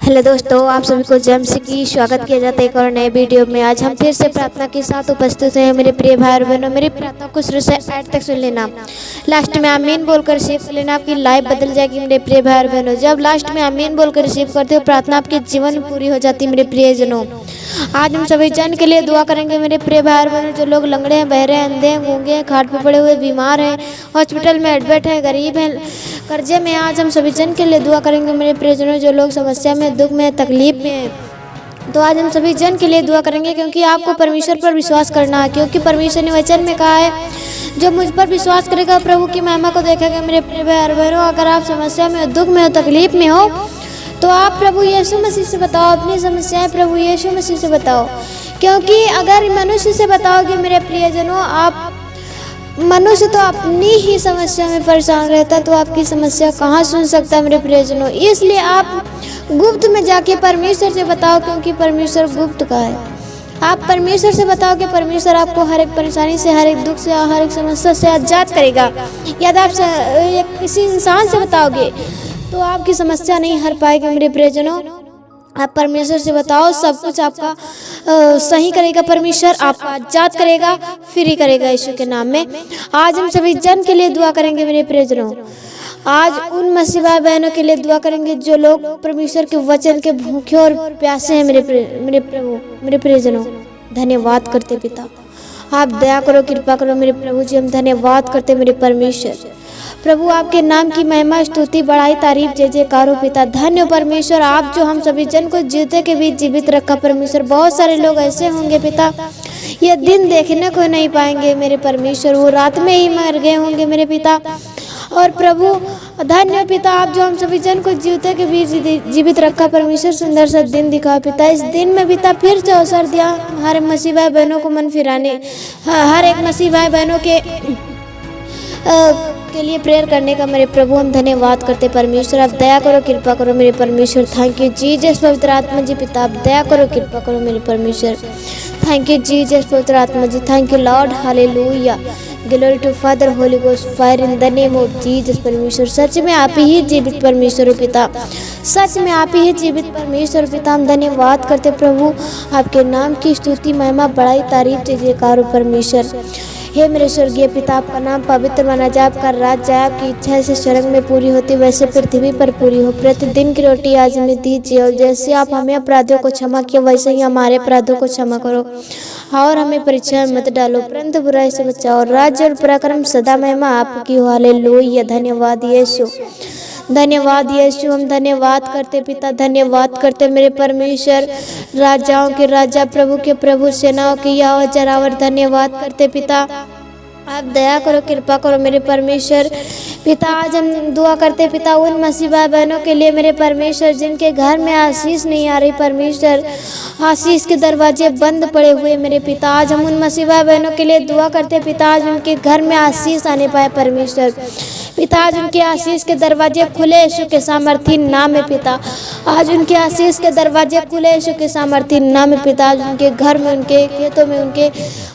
Hello दोस्तों, आप सभी को जेम्स की स्वागत किया जाता है एक और नए वीडियो में। आज हम फिर से प्रार्थना के साथ उपस्थित हैं। मेरे प्रिय भाई और बहनों, मेरी प्रार्थना को शुरू से एंड तक सुन लेना। लास्ट में आमीन बोलकर रिसीव कर लेना, आपकी लाइफ बदल जाएगी मेरे प्रिय भाई और बहनों। जब लास्ट में आमीन बोलकर रिसीव करते हो, प्रार्थना आपके जीवन में पूरी हो जाती है मेरे प्रियजनों। आज हम सभी जन के लिए दुआ करेंगे मेरे प्रिय भाई और बहनों। जो लोग लंगड़े हैं, बहरे हैं, अंधे हैं, गूंगे हैं, खाट पे पड़े हुए, बीमार हैं, हॉस्पिटल में एडमिट हैं, गरीब हैं, कर्जे में, आज हम सभी जन के लिए दुआ करेंगे मेरे प्रियजनों। जो लोग समस्या में, दुख में, तकलीफ में हैं, तो आज हम सभी जन के लिए दुआ करेंगे, क्योंकि आपको परमेश्वर पर विश्वास करना है। क्योंकि परमेश्वर ने वचन में कहा है, जो मुझ पर विश्वास करेगा प्रभु की महिमा को देखेगा। मेरे प्रिय भाई और बहनों, अगर आप समस्या में, दुख में हो, तकलीफ में हो, तो आप प्रभु यीशु मसीह से बताओ अपनी समस्याएं, प्रभु यीशु मसीह से बताओ। क्योंकि अगर मनुष्य से बताओगे मेरे प्रियजनों, आप मनुष्य तो अपनी ही समस्या में परेशान रहता, तो आपकी समस्या कहाँ सुन सकता है मेरे प्रियजनों। इसलिए आप गुप्त में जाके परमेश्वर से बताओ, क्योंकि परमेश्वर गुप्त का है। आप परमेश्वर से बताओ कि परमेश्वर आपको हर एक परेशानी से, हर एक दुख से, हर एक समस्या से आजाद करेगा। यदि आप किसी इंसान से बताओगे तो आपकी समस्या नहीं हर पाएगी मेरे प्रियजनों। आप परमेश्वर से बताओ, सब कुछ आपका सही करेगा परमेश्वर, आपको आजाद करेगा, फ्री करेगा यीशु के नाम में। आज हम सभी जन के लिए दुआ करेंगे मेरे प्रियजनों। आज उन मसीह भाई बहनों के लिए दुआ करेंगे जो लोग परमेश्वर के वचन के भूखे और प्यासे हैं मेरे प्रियजनों। धन्यवाद करते पिता, आप दया करो, कृपा करो मेरे प्रभु जी। हम धन्यवाद करते मेरे परमेश्वर। प्रभु आपके नाम की महिमा, स्तुति, बड़ाई, तारीफ, जय जयकार हो पिता। धन्य हो परमेश्वर, आप जो हम सभी जन को जीते के बीच जीवित रखा परमेश्वर। बहुत सारे लोग ऐसे होंगे पिता, ये दिन देखने को नहीं पाएंगे मेरे परमेश्वर, वो रात में ही मर गए होंगे मेरे पिता। और प्रभु धन्य पिता, आप जो हम सभी जन को जीवते के बीच जीवित रखा परमेश्वर, सुंदर सा दिन दिखा पिता। इस दिन में पिता फिर से अवसर दिया हर मसीह भाई बहनों को मन फिराने, हर एक मसीह भाई बहनों के लिए प्रेयर करने का मेरे प्रभु। हम धन्यवाद करते परमेश्वर, आप दया करो, कृपा करो मेरे परमेश्वर। थैंक यू जीसस पवित्र आत्मा जी पिता, आप दया करो, कृपा करो मेरे परमेश्वर। थैंक यू जीसस पवित्र आत्मा ji, thank you lord, hallelujah, glory to father, holy ghost, fire in the name of Jesus परमेश्वर। सच में आप ही जीवित परमेश्वर हो पिता, सच में आप ही जीवित परमेश्वर पिता। हम धन्यवाद करते प्रभु, आपके नाम की स्तुति, महिमा, बड़ाई, तारीफ, जय जयकार हो परमेश्वर। हे मेरे स्वर्गीय पिता, आपका नाम पवित्र माना जाए, आपका राज जाए, आपकी इच्छा से स्वर्ग में पूरी होती वैसे पृथ्वी पर पूरी हो। प्रतिदिन की रोटी आज हमें दीजिए, और जैसे आप हमें अपराधियों को क्षमा किया, वैसे ही हमारे अपराधों को क्षमा करो, और हमें परीक्षा में मत डालो, परंतु बुराई से बचाओ। राज्य और पराक्रम सदा महिमा आपकी हो, हालेलुया। धन्यवाद यीशु, धन्यवाद यीशु। हम धन्यवाद करते पिता, धन्यवाद करते मेरे परमेश्वर। राजाओं के राजा, प्रभु के प्रभु, सेनाओं के यहोवा जरावर, धन्यवाद करते पिता। आप दया करो, कृपा करो मेरे परमेश्वर पिता। आज हम दुआ करते पिता उन मसीह भाई बहनों के लिए मेरे परमेश्वर, जिनके घर में आशीष नहीं आ रही परमेश्वर, आशीष के दरवाजे बंद पड़े हुए मेरे पिता। आज हम उन मसीह भाई बहनों के लिए दुआ करते पिता, आज उनके घर में आशीष आने पाए परमेश्वर पिता। आज उनके आशीष के दरवाजे खुले यीशु के सामर्थी नाम में पिता। आज उनके आशीष के दरवाजे खुले यीशु के सामर्थी नाम में पिता। आज उनके घर में, उनके खेतों में, उनके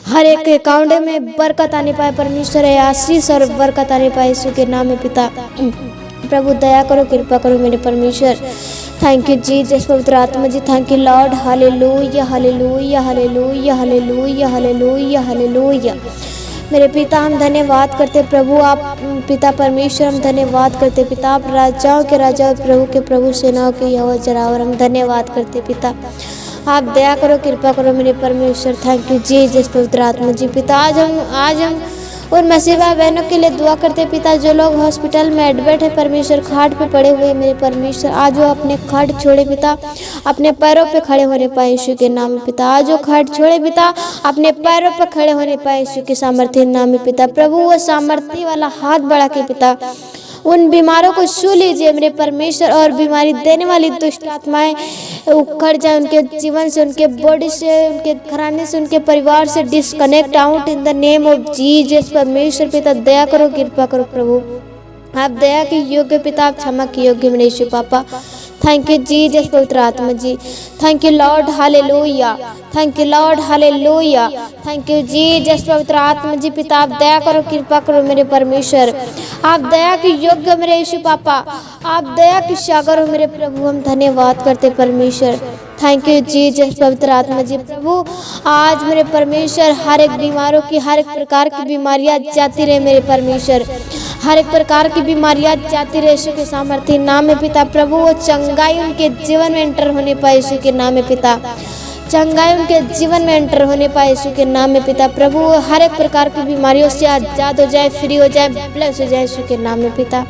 हर एक अकाउंट में बरकत आने पाए परमेश्वर, है आशीष और बरकत आने पाए यीशु के नाम में पिता। प्रभु दया करो, कृपा करो मेरे परमेश्वर। थैंक यू जीसस पवित्र आत्मा ji, thank you lord, hallelujah, hallelujah, hallelujah, hallelujah, hallelujah, hallelujah. मेरे पिता हम धन्यवाद करते प्रभु, आप पिता परमेश्वर, हम धन्यवाद करते पिता। आप राजाओं के राजा और प्रभु के प्रभु, सेनाओं के यहोवा जरावर, हम धन्यवाद करते पिता। आप दया करो, कृपा करो मेरे परमेश्वर। थैंक यू जीसस पवित्र आत्मा जी पिता। आज हम उन मसीह भाई बहनों के लिए दुआ करते पिता, जो लोग हॉस्पिटल में एडमिट है परमेश्वर, खाट पे पड़े हुए मेरे परमेश्वर। आज वो अपने खाट छोड़े पिता, अपने पैरों पे खड़े होने पाए यीशु के नाम में पिता। आज वो खाट छोड़े पिता, अपने पैरों पे खड़े होने पाए यीशु के सामर्थ्य नाम में पिता। प्रभु वो सामर्थ्य वाला हाथ बढ़ा के पिता उन बीमारों को छू लीजिए मेरे परमेश्वर, और बीमारी देने वाली दुष्ट आत्माएं उखड़ जाए उनके जीवन से, उनके बॉडी से, उनके घराने से, उनके परिवार से disconnect out in the name of Jesus परमेश्वर पिता। दया करो, कृपा करो प्रभु, आप दया के योग्य पिता, आप क्षमा के योग्य मेरे यीशु पापा। थैंक यू जीसस पवित्र आत्मा ji. Thank you lord, hallelujah. Thank you lord, hallelujah. Thank you Jesus पवित्र आत्मा जी। पिता आप दया करो, कृपा करो मेरे परमेश्वर। आप दया के योग्य मेरे यीशु पापा, आप दया की सागर हो मेरे प्रभु। हम धन्यवाद करते परमेश्वर। थैंक यू जीसस पवित्र आत्मा जी। प्रभु आज मेरे परमेश्वर हर एक बीमारों की, हर एक प्रकार की बीमारियां जाती रहे मेरे परमेश्वर। हर एक प्रकार की बीमारियां जाती रहे यीशु के सामर्थ्य नाम में पिता। प्रभु वो चंगाई उनके जीवन में एंटर होने पाए यीशु के नाम में पिता। चंगाई उनके जीवन में एंटर होने पाए यीशु के नाम में पिता। प्रभु वो हर एक प्रकार की बीमारियों से आजाद हो जाए, फ्री हो जाए, ब्लेस हो जाए यीशु के नाम में पिता।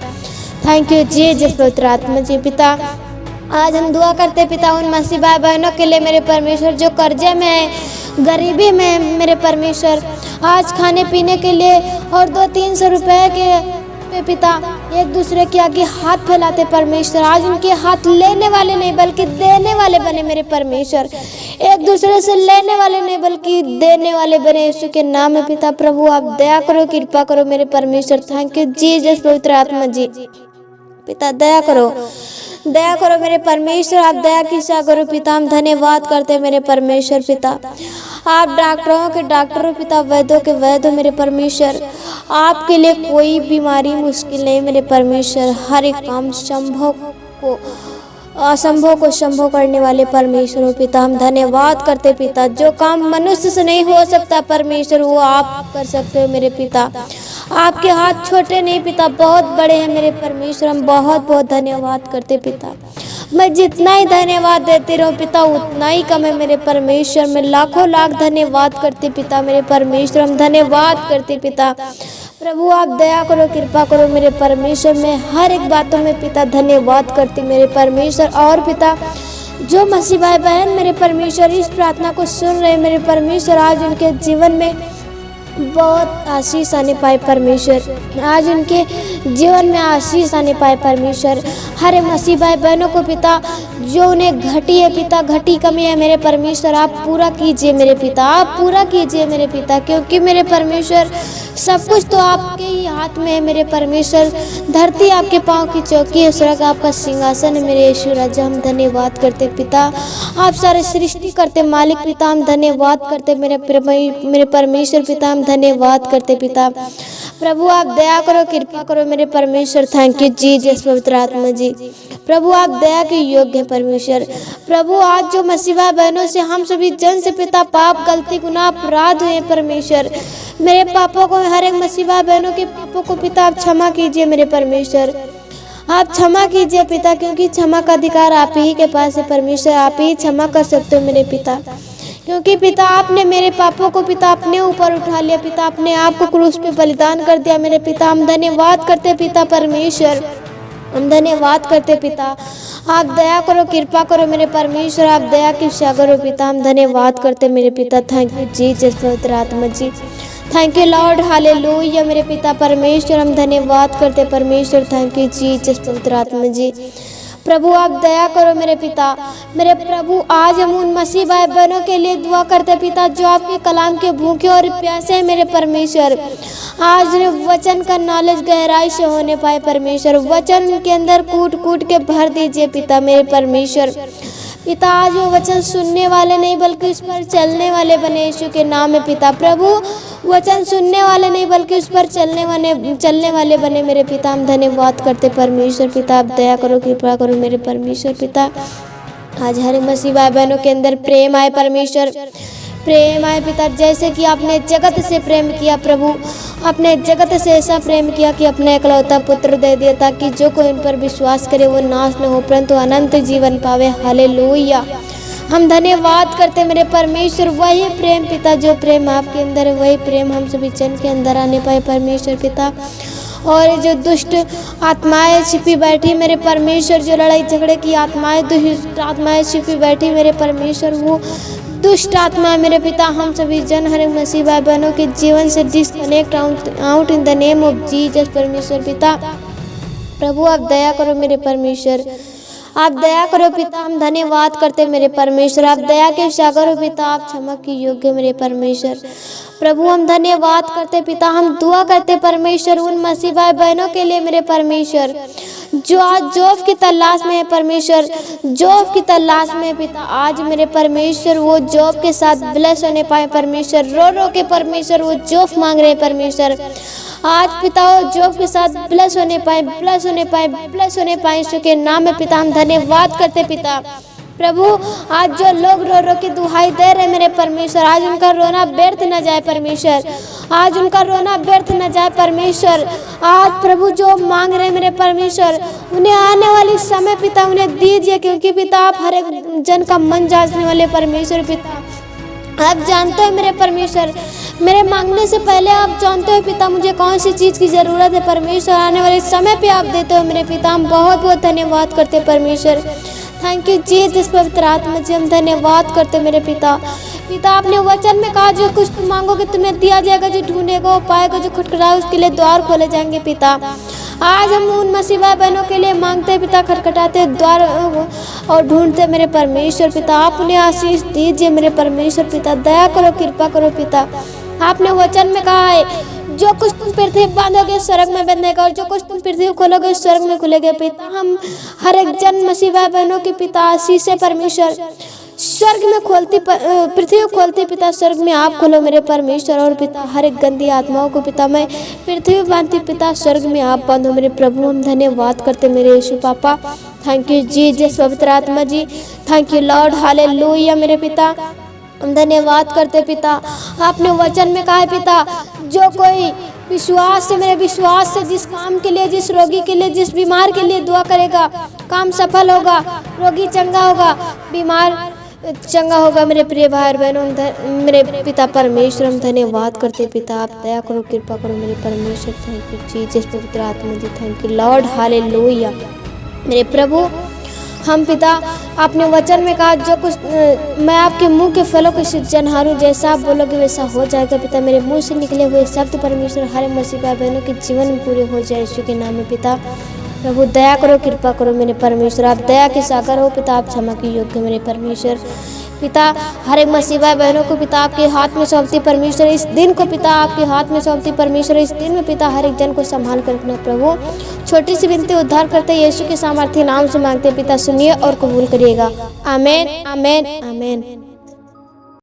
थैंक यू जीसस पवित्र आत्मा जी। पिता आज हम दुआ करते पिता उन मसीह भाई बहनों के लिए मेरे परमेश्वर जो कर्जे में है, गरीबी में है मेरे परमेश्वर। आज खाने पीने के लिए और 200-300 रुपए के पे पिता एक दूसरे के आगे हाथ फैलाते परमेश्वर। आज उनके हाथ लेने वाले नहीं बल्कि देने वाले बने मेरे परमेश्वर। एक दूसरे से लेने वाले नहीं बल्कि देने वाले बने यीशु के नाम में पिता। प्रभु आप दया करो, कृपा करो मेरे परमेश्वर। थैंक यू जीसस पवित्र आत्मा जी। पिता दया करो, दया करो मेरे परमेश्वर। आप दया की सागर पिता। हम धन्यवाद करते मेरे परमेश्वर पिता। आप डॉक्टरों के डॉक्टर हो पिता, वैद्यों के वैद्य हो मेरे परमेश्वर। आपके लिए कोई बीमारी मुश्किल नहीं मेरे परमेश्वर। हर एक काम संभव को असंभव को संभव करने वाले परमेश्वर हो पिता। हम धन्यवाद करते पिता। जो काम मनुष्य से नहीं हो सकता परमेश्वर वो आप कर सकते हो मेरे पिता। आपके हाथ छोटे नहीं पिता, बहुत बड़े हैं मेरे परमेश्वर। हम बहुत बहुत धन्यवाद करते पिता। मैं जितना ही धन्यवाद देती रहूं पिता उतना ही कम है मेरे परमेश्वर। मैं लाखों लाख धन्यवाद करती पिता मेरे परमेश्वर। हम धन्यवाद करते पिता। प्रभु आप दया करो, कृपा करो मेरे परमेश्वर। मैं हर एक बातों में पिता धन्यवाद करती मेरे परमेश्वर। और पिता जो मसीह भाई बहन मेरे परमेश्वर इस प्रार्थना को सुन रहे मेरे परमेश्वर, आज उनके जीवन में बहुत आशीष आने पाए परमेश्वर। आज उनके जीवन में आशीष आने पाए परमेश्वर। हर मसीह भाई बहनों को पिता जो उन्हें घटी है पिता, घटी कमी है मेरे परमेश्वर, आप पूरा कीजिए मेरे पिता। आप पूरा कीजिए मेरे पिता, क्योंकि मेरे परमेश्वर सब कुछ तो आपके ही हाथ में है मेरे परमेश्वर। धरती आपके पाँव की चौकी है, स्वर्ग आपका सिंहासन है मेरे यीशु राजा। हम धन्यवाद करते पिता। आप सारे सृष्टि करते मालिक पिता। हम धन्यवाद करते मेरे परमेश्वर पिता। हम धन्यवाद करते पिता। प्रभु आप दया करो, कृपा करो मेरे परमेश्वर। थैंक यू जीसस पवित्र आत्मा जी। प्रभु आप दया के योग्य हैं परमेश्वर। प्रभु आज जो मसीहा बहनों से हम सभी जन से पिता पाप गलती गुनाह अपराध हुए परमेश्वर, मेरे पापों को, हर एक मसीहा बहनों के पापों को पिता आप क्षमा कीजिए मेरे परमेश्वर। आप क्षमा कीजिए पिता, क्योंकि क्षमा का अधिकार आप ही के पास है परमेश्वर। आप ही क्षमा कर सकते हो मेरे पिता, क्योंकि पिता आपने मेरे पापों को पिता अपने ऊपर उठा लिया पिता। अपने आप को क्रूस पे बलिदान कर दिया मेरे पिता। हम धन्यवाद करते पिता परमेश्वर। हम धन्यवाद करते पिता। आप दया करो, कृपा करो मेरे परमेश्वर। आप दया की सागर हो पिता। हम धन्यवाद करते मेरे पिता। थैंक यू जीसस पवित्र आत्मा ji. Thank you lord, hallelujah मेरे पिता परमेश्वर। हम धन्यवाद करते परमेश्वर। थैंक यू जीसस पवित्र आत्मा जी। प्रभु आप दया करो मेरे पिता। मेरे प्रभु आज हम उन मसीह भाई बहनों के लिए दुआ करते पिता जो आपके कलाम के भूखे और प्यासे हैं मेरे परमेश्वर। आज वचन का नॉलेज गहराई से होने पाए परमेश्वर। वचन के अंदर कूट कूट के भर दीजिए पिता मेरे परमेश्वर। पिता आज वो वचन सुनने वाले नहीं बल्कि उस पर चलने वाले बने यीशु के नाम में पिता। प्रभु वचन सुनने वाले नहीं बल्कि उस पर चलने वाले बने मेरे पिता। हम धन्यवाद करते परमेश्वर पिता। आप दया करो, कृपा करो मेरे परमेश्वर पिता। आज हर मसीह भाई बहनों के अंदर प्रेम आए परमेश्वर, प्रेम आए पिता। जैसे कि आपने जगत से प्रेम किया प्रभु, आपने जगत से ऐसा प्रेम किया कि अपने इकलौता पुत्र दे दिया ताकि जो कोई इन पर विश्वास करे वो नाश न हो परंतु अनंत जीवन पावे। हालेलुया। हम धन्यवाद करते मेरे परमेश्वर। वही प्रेम पिता, जो प्रेम आपके अंदर है वही प्रेम हम सभी जन के अंदर आने पाए परमेश्वर पिता। और जो दुष्ट आत्माएं छिपी बैठी मेरे परमेश्वर, जो लड़ाई झगड़े की आत्माएं, दुष्ट आत्माएं छिपी बैठी मेरे परमेश्वर, वो दुष्ट आत्मा मेरे पिता हम सभी जन हर मसीह भाई बहनों के जीवन से disconnect out in the name of Jesus परमेश्वर पिता। प्रभु आप दया करो मेरे परमेश्वर। आप दया करो पिता। हम धन्यवाद करते मेरे परमेश्वर। आप दया के सागर हो पिता। आप क्षमा की योग्य मेरे परमेश्वर। प्रभु हम धन्यवाद करते पिता। हम दुआ करते परमेश्वर उन मसीह भाई बहनों के लिए मेरे परमेश्वर जो आज जॉब की तलाश में है परमेश्वर, जॉब की तलाश में है पिता, आज मेरे परमेश्वर वो जॉब के साथ ब्लेस होने पाए परमेश्वर। रो रो के परमेश्वर वो जॉब मांग रहे परमेश्वर, आज पिता वो जॉब के साथ ब्लेस होने पाए, ब्लेस होने पाए, ब्लेस होने पाए। यीशु के नाम में पिता हम धन्यवाद करते पिता। प्रभु आज जो लोग रो रो के दुहाई दे रहे मेरे परमेश्वर, आज उनका रोना व्यर्थ न जाए परमेश्वर, आज उनका रोना व्यर्थ न जाए परमेश्वर। आज प्रभु जो मांग रहे मेरे परमेश्वर, उन्हें आने वाली समय पिता उन्हें दीजिए, क्योंकि पिता आप हर एक जन का मन जांचने वाले परमेश्वर पिता, आप जानते हो मेरे परमेश्वर, मेरे मांगने से पहले आप जानते हो पिता मुझे कौन सी चीज़ की ज़रूरत है परमेश्वर। आने वाले समय पे आप देते हो मेरे पिता, हम बहुत बहुत धन्यवाद करते परमेश्वर। थैंक यू जीसस पवित्र आत्मा जी, हम धन्यवाद करते मेरे पिता। पिता आपने वचन में कहा जो कुछ तुम मांगोगे तुम्हें दिया जाएगा, जो ढूंढेगा वो पाएगा, जो खटखटाए उसके लिए द्वार खोले जाएंगे पिता। आज हम उन मसीह भाई बहनों के लिए मांगते पिता, खटखटाते द्वार और ढूंढते मेरे परमेश्वर पिता, आप उन्हें आशीष दीजिए मेरे परमेश्वर पिता, दया करो कृपा करो पिता। आपने वचन में कहा है जो कुछ तुम पृथ्वी बांधोगे स्वर्ग में बंधेगा, और जो कुछ तुम पृथ्वी खोलोगे स्वर्ग में खुलेगा पिता। हम हर एक जन मसीह भाई बहनों के पिता आशीष से परमेश्वर, स्वर्ग में खोलती पृथ्वी खोलती पिता, स्वर्ग में आप खोलो मेरे परमेश्वर। और पिता हर एक गंदी आत्माओं को पिता मैं पृथ्वी बांधती पिता, स्वर्ग में आप बांधो मेरे प्रभु। हम धन्यवाद करते मेरे यीशु पापा। थैंक यू जीसस पवित्र आत्मा ji, thank you lord, hallelujah मेरे पिता। हम धन्यवाद करते पिता, आपने वचन में कहा है पिता जो कोई विश्वास से, मेरे विश्वास से जिस काम के लिए, जिस रोगी के लिए, जिस बीमार के लिए दुआ करेगा काम सफल होगा, रोगी चंगा होगा, बीमार चंगा होगा। मेरे प्रिय भाई बहनों, मेरे पिता परमेश्वर हम धन्यवाद करते पिता, आप दया करो कृपा करो मेरे परमेश्वर। थैंक यू जीसस पवित्र आत्मा ji, thank you lord, hallelujah मेरे प्रभु। हम पिता आपने वचन में कहा जो कुछ मैं आपके मुंह के फलों के सृजनहार, जैसा आप बोलोगे वैसा हो जाएगा पिता। मेरे मुंह से निकले हुए शब्द परमेश्वर हर मसीह भाई बहनों के जीवन में पूरे हो जाए यीशु के नाम में पिता। प्रभु दया करो कृपा करो मेरे परमेश्वर, आप दया के सागर हो पिता, आप क्षमा के योग्य मेरे परमेश्वर पिता। हर एक मसीह भाई बहनों को पिता आपके हाथ में सौंपती परमेश्वर, इस दिन को पिता आपके हाथ में सौंपती परमेश्वर। इस दिन में पिता हर एक जन को संभाल कर रखना प्रभु। छोटी सी विनती उद्धार करते यीशु के सामर्थ्य नाम से मांगते पिता, सुनिए और कबूल करिएगा। आमेन आमेन आमेन।